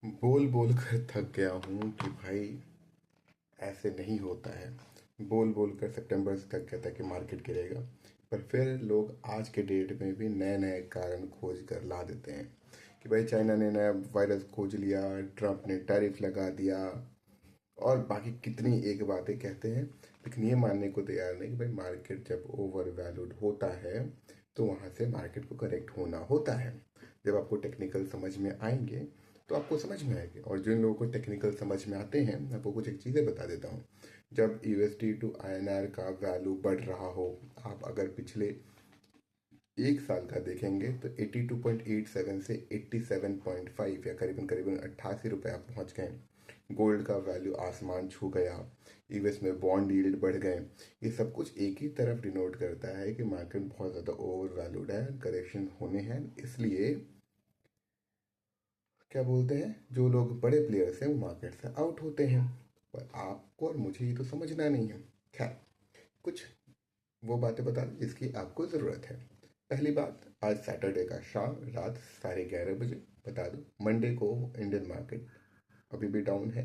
बोल बोल कर थक गया हूँ कि भाई ऐसे नहीं होता है। बोल बोल कर सितंबर से थक गया था कि मार्केट गिरेगा, पर फिर लोग आज के डेट में भी नए नए कारण खोज कर ला देते हैं कि भाई चाइना ने नया वायरस खोज लिया, ट्रम्प ने टैरिफ लगा दिया और बाकी कितनी एक बातें कहते हैं। लेकिन ये मानने को तैयार नहीं कि भाई मार्केट जब ओवर वैल्यूड होता है तो वहाँ से मार्केट को करेक्ट होना होता है। जब आपको टेक्निकल समझ में आएंगे तो आपको समझ में आएंगे, और जिन लोगों को टेक्निकल समझ में आते हैं मैं आपको कुछ एक चीज़ें बता देता हूँ। जब यूएसडी टू आईएनआर का वैल्यू बढ़ रहा हो, आप अगर पिछले एक साल का देखेंगे तो 82.87 से 87.5 या करीबन करीबन 88 रुपये आप पहुँच गए। गोल्ड का वैल्यू आसमान छू गया। यूएस में बॉन्ड यील्ड बढ़ गए। ये सब कुछ एक ही तरफ डिनोट करता है कि मार्केट बहुत ज़्यादा ओवर वैल्यूड है, करेक्शन होने हैं। इसलिए क्या बोलते हैं, जो लोग बड़े प्लेयर्स हैं वो मार्केट से आउट होते हैं। पर आपको और मुझे ये तो समझना नहीं है। खैर, कुछ वो बातें बता दें जिसकी आपको ज़रूरत है। पहली बात, आज सैटरडे का शाम रात 11:30 बजे बता दूं, मंडे को इंडियन मार्केट अभी भी डाउन है।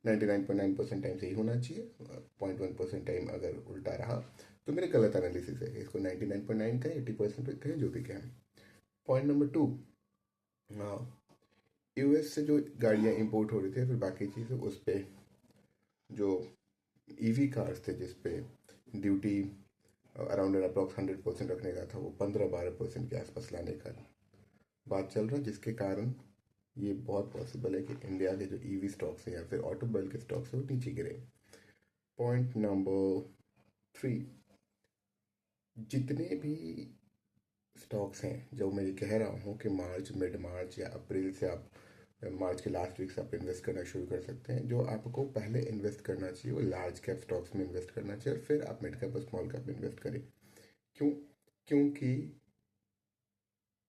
99.9% टाइम सही होना चाहिए। 0.1% टाइम अगर उल्टा रहा तो मेरे गलत एनालिसिस है। इसको 99.9 कहें, 80% कहें, जो भी कहें। पॉइंट नंबर 2, यूएस से जो गाड़ियाँ इंपोर्ट हो रही थी फिर बाकी चीज़ें उस पर जो ईवी कार्स थे जिस पे ड्यूटी अराउंड अप्रॉक्स 100% रखने का था, वो 15-12% के आसपास लाने का बात चल रहा है, जिसके कारण ये बहुत पॉसिबल है कि इंडिया के जो ईवी स्टॉक्स हैं या फिर ऑटोमोबाइल के स्टॉक्स हैं वो नीचे गिरे। पॉइंट नंबर 3, जितने भी स्टॉक्स हैं जो मैं ये कह रहा हूँ कि मार्च, मिड मार्च या अप्रैल से आप, मार्च के लास्ट वीक से आप इन्वेस्ट करना शुरू कर सकते हैं। जो आपको पहले इन्वेस्ट करना चाहिए वो लार्ज कैप स्टॉक्स में इन्वेस्ट करना चाहिए, और फिर आप मिड कैप और स्मॉल कैप में इन्वेस्ट करें। क्यों? क्योंकि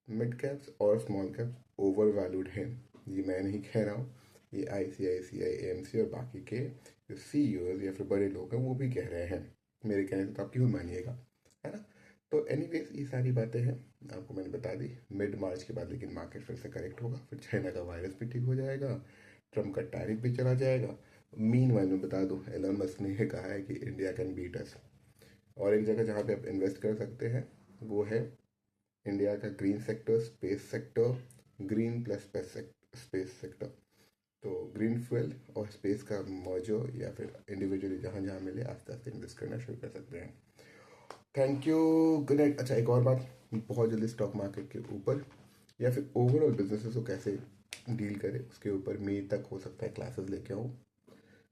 मिड कैप्स और स्मॉल कैप्स ओवर वैल्यूड हैं। ये मैं नहीं कह रहा हूँ, ये ICICI, AMC और बाकी के जो CEOs या फिर बड़े लोग हैं वो भी कह रहे हैं। मेरे कहने से तो आप क्यों मानिएगा, है ना? तो एनीवेज ये सारी बातें हैं, आपको मैंने बता दी। मिड मार्च के बाद लेकिन मार्केट फिर से करेक्ट होगा, फिर चाइना का वायरस भी ठीक हो जाएगा, ट्रम्प का टैरिफ भी चला जाएगा। मीन वाइल में बता दूँ, एलन मस्क ने कहा है कि इंडिया कैन बीट अस। और एक जगह जहाँ पे आप इन्वेस्ट कर सकते हैं वो है इंडिया का green sector, space sector, green plus space sector. तो ग्रीन फ्यूल और स्पेस का मौजो या फिर इंडिविजुअली जहाँ जहाँ मिले आस्ते आस्ते इन्वेस्ट करना शुरू कर सकते हैं। Thank you, good night. अच्छा, एक और बात, बहुत जल्दी स्टॉक मार्केट के ऊपर या फिर ओवरऑल बिजनेसेस को कैसे डील करें उसके ऊपर मई तक हो सकता है क्लासेस लेके आऊँ।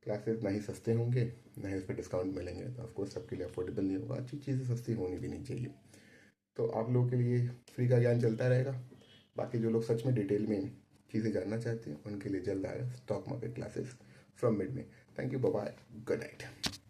क्लासेस ना ही सस्ते होंगे ना ही उस पर डिस्काउंट मिलेंगे, तो ऑफकोर्स सबके लिए अफोर्डेबल नहीं होगा। अच्छी चीज़ें सस्ती होनी भी नहीं चाहिए। तो आप लोगों के लिए फ्री का ज्ञान चलता रहेगा। बाकी जो लोग सच में डिटेल में चीज़ें जानना चाहते हैं उनके लिए जल्द आ रहा है stock market classes from mid में। Thank you, bye bye, good night.